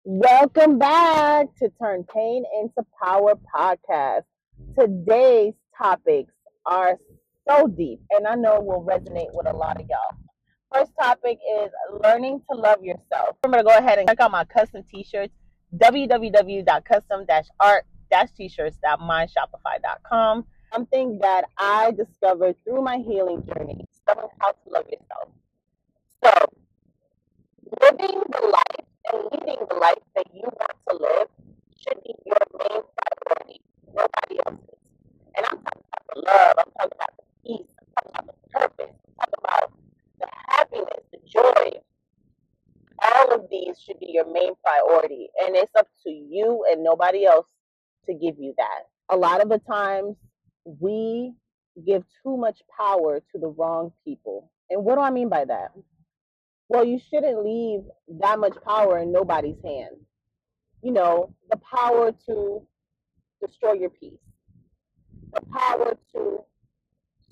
Welcome back to Turn Pain into Power podcast. Today's topics are so deep, and I know will resonate with a lot of y'all. First topic is learning to love yourself. Remember to go ahead and check out my custom t-shirts, www.custom-art-t-shirts.myshopify.com. Something that I discovered through my healing journey, discovering how to love yourself. So, living the life and leading the life that you want to live should be your main priority, nobody else's. And I'm talking about the love, I'm talking about the peace, I'm talking about the purpose, I'm talking about the happiness, the joy. All of these should be your main priority. And it's up to you and nobody else to give you that. A lot of the times we give too much power to the wrong people. And what do I mean by that? Well, you shouldn't leave that much power in nobody's hands. You know, the power to destroy your peace, the power to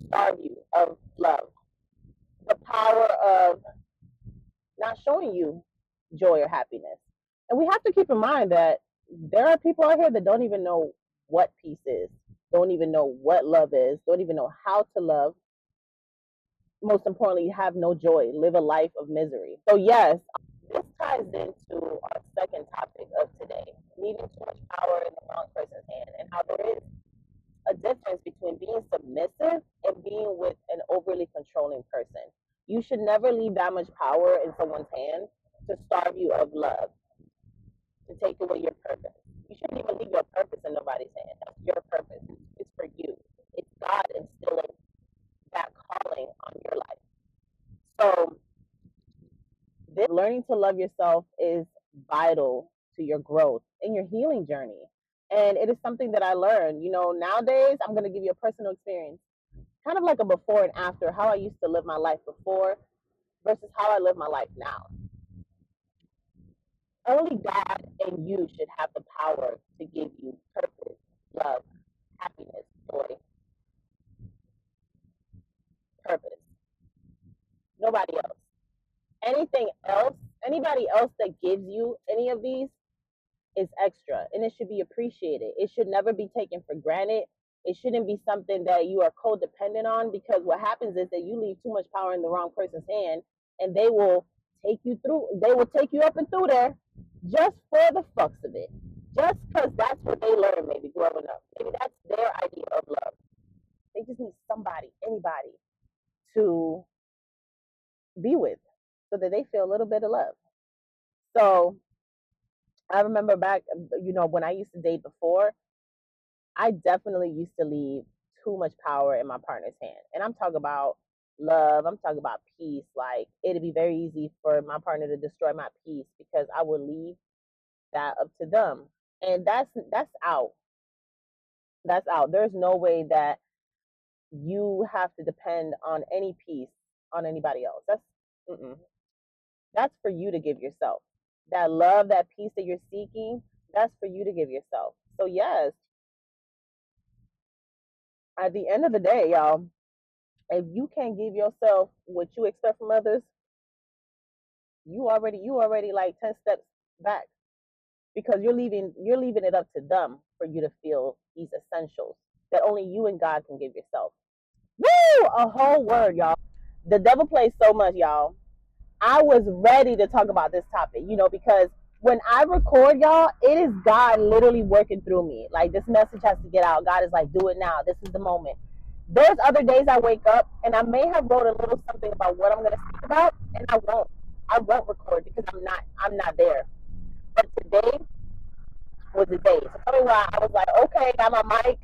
starve you of love, the power of not showing you joy or happiness. And we have to keep in mind that there are people out here that don't even know what peace is, don't even know what love is, don't even know how to love. Most importantly, have no joy, live a life of misery. So, yes, this ties into our second topic of today, leaving too much power in the wrong person's hand, and how there is a difference between being submissive and being with an overly controlling person. You should never leave that much power in someone's hand to starve you of love, to take away your purpose. You shouldn't even leave your purpose in nobody's hand. That's your purpose. It's for you. It's God instilling that calling on your life. So, learning to love yourself is vital to your growth and your healing journey. And it is something that I learned. You know, nowadays, I'm going to give you a personal experience, kind of like a before and after, how I used to live my life before versus how I live my life now. Only God and you should have the power to give you purpose, love, happiness, joy, purpose. Nobody else. Anything else, anybody else that gives you any of these is extra, and it should be appreciated. It should never be taken for granted. It shouldn't be something that you are codependent on, because what happens is that you leave too much power in the wrong person's hand, and they will take you through, they will take you up and through there just for the fucks of it. Just because that's what they learned maybe growing up. Maybe that's their idea of love. They just need somebody, anybody, to be with so that they feel a little bit of love. So I remember back, when I used to date before, I definitely used to leave too much power in my partner's hand. And I'm talking about love, I'm talking about peace. Like, it'd be very easy for my partner to destroy my peace because I would leave that up to them. And that's out. That's out. There's no way that you have to depend on any peace on anybody else. That's for you to give yourself. That love, that peace that you're seeking, that's for you to give yourself. So yes, at the end of the day, y'all, if you can't give yourself what you expect from others, you already like 10 steps back, because you're leaving it up to them for you to feel these essentials that only you and God can give yourself. Woo! A whole word, y'all. The devil plays so much, y'all. I was ready to talk about this topic, because when I record, y'all, it is God literally working through me. Like, this message has to get out. God is like, do it now. This is the moment. There's other days I wake up and I may have wrote a little something about what I'm going to speak about, and I won't record because I'm not there. But today was the day. So tell me why I was like, okay, got my mic.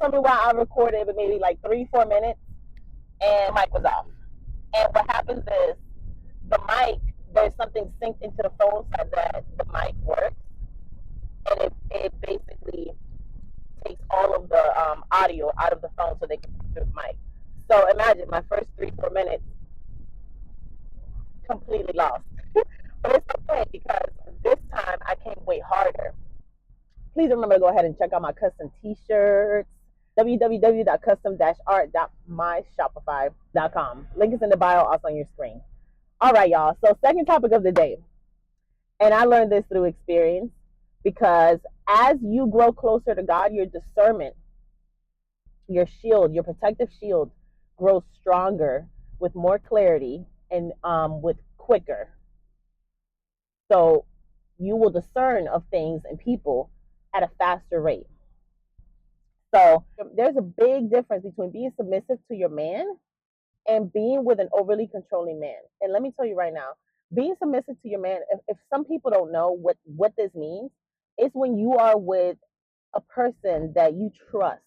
Tell me why I recorded but maybe like 3-4 minutes and mic was off. And what happens is the mic, there's something synced into the phone so that the mic works, and it basically takes all of the audio out of the phone so they can through the mic. So imagine my first 3-4 minutes completely lost. But it's okay, because this time I came way harder. Please remember to go ahead and check out my custom t-shirts, www.custom-art.myshopify.com. Link is in the bio, also on your screen. All right, y'all. So second topic of the day, And I learned this through experience, because as you grow closer to God, your discernment, your shield, your protective shield grows stronger with more clarity and with quicker. So you will discern of things and people at a faster rate. So there's a big difference between being submissive to your man and being with an overly controlling man. And let me tell you right now, being submissive to your man, if some people don't know what this means, it's when you are with a person that you trust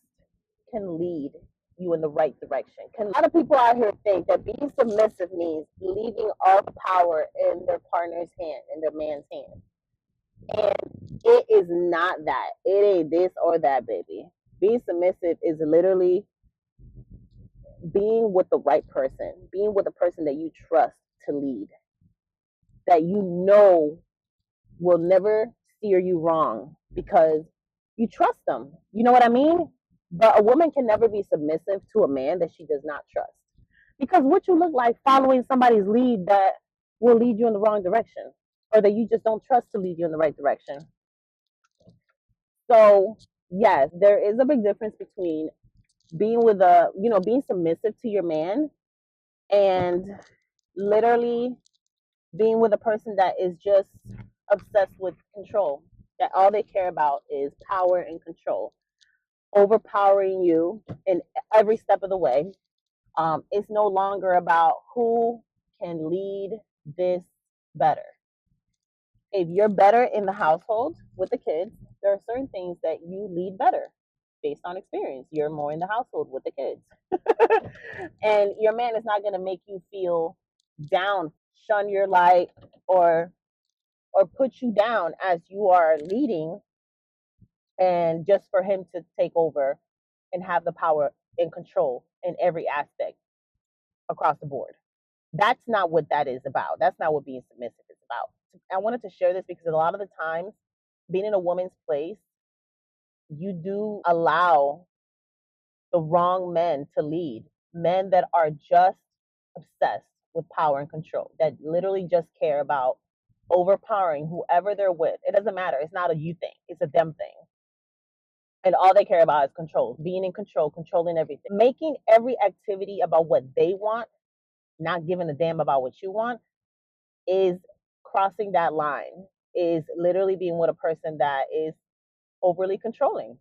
can lead you in the right direction. A lot of people out here think that being submissive means leaving all the power in their partner's hand, in their man's hand. And it is not that. It ain't this or that, baby. Being submissive is literally being with the right person, being with a person that you trust to lead, that you know will never steer you wrong because you trust them. You know what I mean? But a woman can never be submissive to a man that she does not trust. Because what you look like following somebody's lead that will lead you in the wrong direction, or that you just don't trust to lead you in the right direction. So, yes, there is a big difference between being with being submissive to your man and literally being with a person that is just obsessed with control, that all they care about is power and control, overpowering you in every step of the way. It's no longer about who can lead this better. If you're better in the household with the kids, there are certain things that you lead better based on experience. You're more in the household with the kids. And your man is not going to make you feel down, shun your light, or put you down as you are leading, and just for him to take over and have the power and control in every aspect across the board. That's not what that is about. That's not what being submissive is about. I wanted to share this because a lot of the times, being in a woman's place, you do allow the wrong men to lead, men that are just obsessed with power and control, that literally just care about overpowering whoever they're with. It doesn't matter. It's not a you thing, it's a them thing. And all they care about is control, being in control, controlling everything, making every activity about what they want, not giving a damn about what you want, is crossing that line, is literally being with a person that is overly controlling.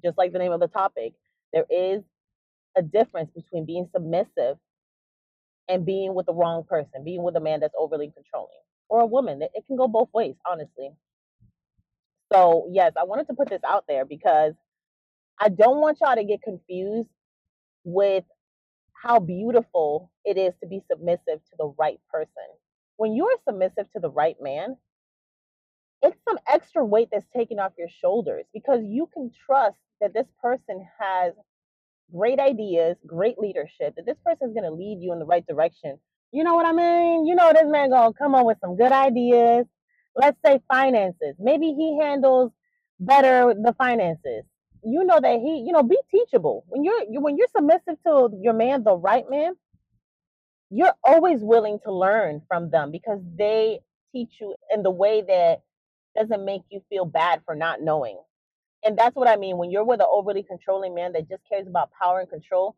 Just like the name of the topic, there is a difference between being submissive and being with the wrong person, being with a man that's overly controlling, or a woman. It can go both ways, honestly. So, yes, I wanted to put this out there because I don't want y'all to get confused with how beautiful it is to be submissive to the right person. When you're submissive to the right man, it's some extra weight that's taken off your shoulders because you can trust that this person has great ideas, great leadership, that this person is going to lead you in the right direction. You know what I mean? You know, this man going to come up with some good ideas. Let's say finances. Maybe he handles better the finances. You know that be teachable. When you're submissive to your man, the right man, you're always willing to learn from them because they teach you in the way that doesn't make you feel bad for not knowing. And that's what I mean. When you're with an overly controlling man that just cares about power and control,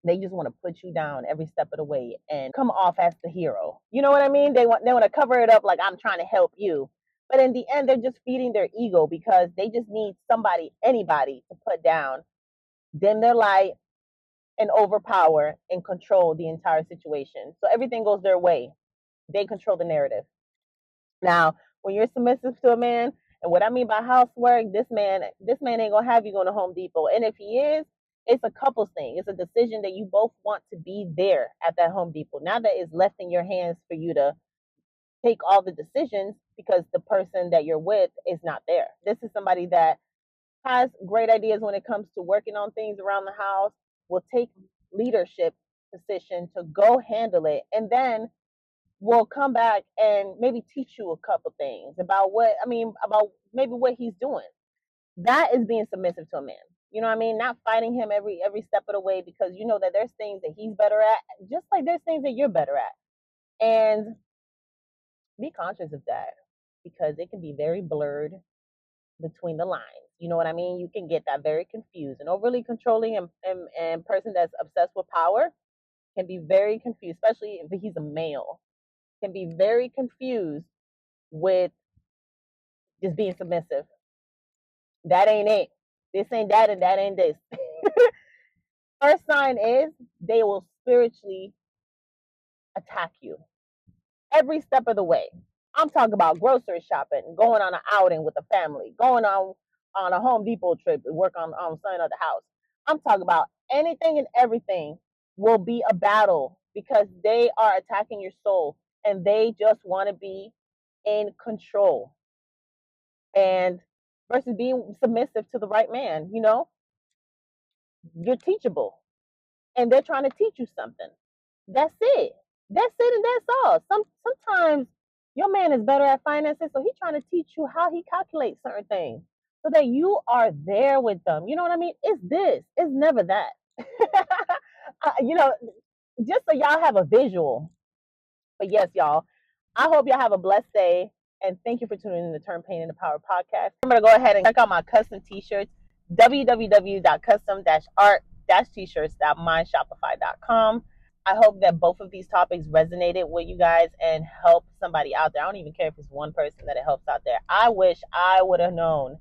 they just want to put you down every step of the way and come off as the hero. You know what I mean? They want to cover it up like I'm trying to help you. But in the end, they're just feeding their ego because they just need somebody, anybody to put down, dim their light, and overpower and control the entire situation. So everything goes their way. They control the narrative. Now, when you're submissive to a man, and what I mean by housework, this man ain't gonna have you going to Home Depot. And if he is, it's a couples thing. It's a decision that you both want to be there at that Home Depot. Now that it's left in your hands for you to take all the decisions because the person that you're with is not there. This is somebody that has great ideas when it comes to working on things around the house, will take leadership position to go handle it, and then will come back and maybe teach you a couple things about about maybe what he's doing. That is being submissive to a man. You know what I mean? Not fighting him every step of the way because you know that there's things that he's better at, just like there's things that you're better at. And be conscious of that, because it can be very blurred between the lines. You know what I mean? You can get that very confused. And overly controlling and person that's obsessed with power can be very confused, especially if he's a male, can be very confused with just being submissive. That ain't it. This ain't that, and that ain't this. First sign is they will spiritually attack you every step of the way. I'm talking about grocery shopping, going on an outing with the family, going on a Home Depot trip to work on something at the house. I'm talking about anything and everything will be a battle, because they are attacking your soul and they just want to be in control. And versus being submissive to the right man, you're teachable and they're trying to teach you something. That's it. That's it, and that's all. Sometimes your man is better at finances, so he's trying to teach you how he calculates certain things so that you are there with them. You know what I mean? It's this. It's never that. you know, just so y'all have a visual. But yes, y'all, I hope y'all have a blessed day. And thank you for tuning in to Turn Pain into Power podcast. Remember to go ahead and check out my custom t-shirts, www.custom-art-t-shirts.myshopify.com. I hope that both of these topics resonated with you guys and helped somebody out there. I don't even care if it's one person that it helps out there. I wish I would have known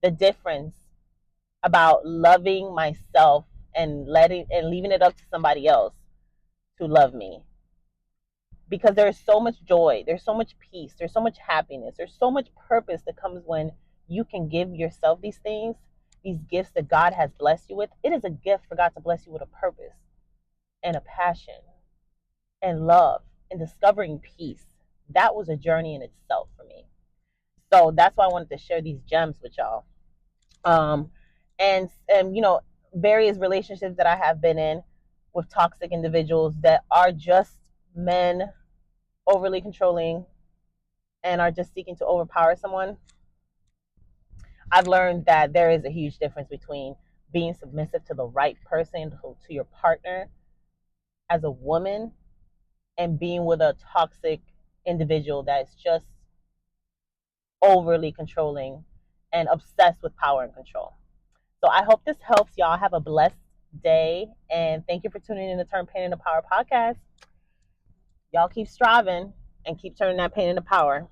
the difference about loving myself and leaving it up to somebody else to love me. Because there's so much joy, there's so much peace, there's so much happiness, there's so much purpose that comes when you can give yourself these things, these gifts that God has blessed you with. It is a gift for God to bless you with a purpose and a passion and love and discovering peace. That was a journey in itself for me. So that's why I wanted to share these gems with y'all. And various relationships that I have been in with toxic individuals that are just men, overly controlling, and are just seeking to overpower someone. I've learned that there is a huge difference between being submissive to the right person, to your partner as a woman, and being with a toxic individual that's just overly controlling and obsessed with power and control. So I hope this helps y'all. Have a blessed day, and thank you for tuning in to Turn Pain into Power podcast. Y'all keep striving and keep turning that pain into power.